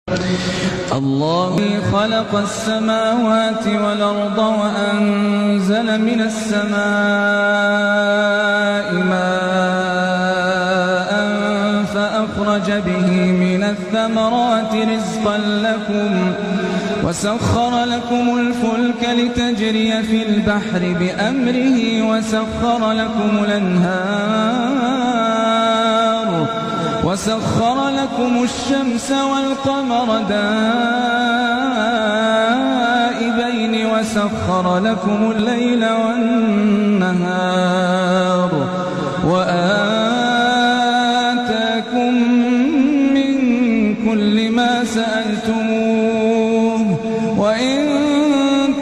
الله خلق السماوات والأرض وأنزل من السماء ماء فأخرج به من الثمرات رزقا لكم وسخر لكم الفلك لتجري في البحر بأمره وسخر لكم الشمس والقمر دائبين وسخر لكم الليل والنهار وآتاكم من كل ما سألتموه وإن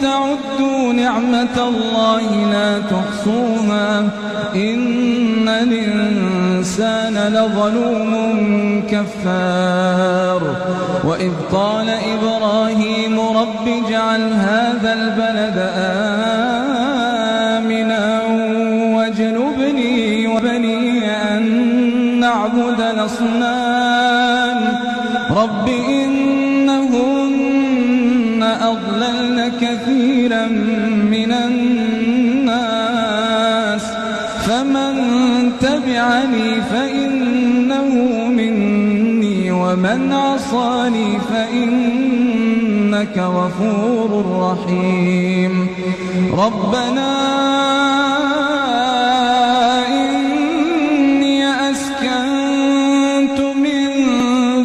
تعدوا نعمة الله لا تحصوها إن الإنسان لظلوم كفار. وإذ قال إبراهيم رب اجعل هذا البلد آمنا واجنبني وبني أن نعبد الأصنام رب إنهن أضللن كثيرا من الناس فمن تبعني فإنه مني ومن عصاني فإنك غفور رحيم. ربنا إني أسكنت من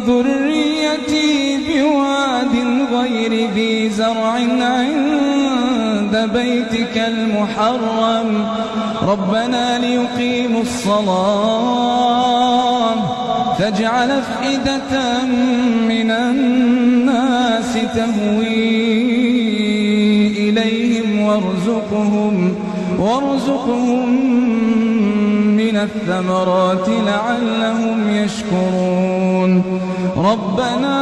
ذريتي بواد غير ذي زرع عند بيتك المحرم ربنا ليقيموا الصلاة فاجعل أفئدة من الناس تهوي إليهم وارزقهم من الثمرات لعلهم يشكرون. ربنا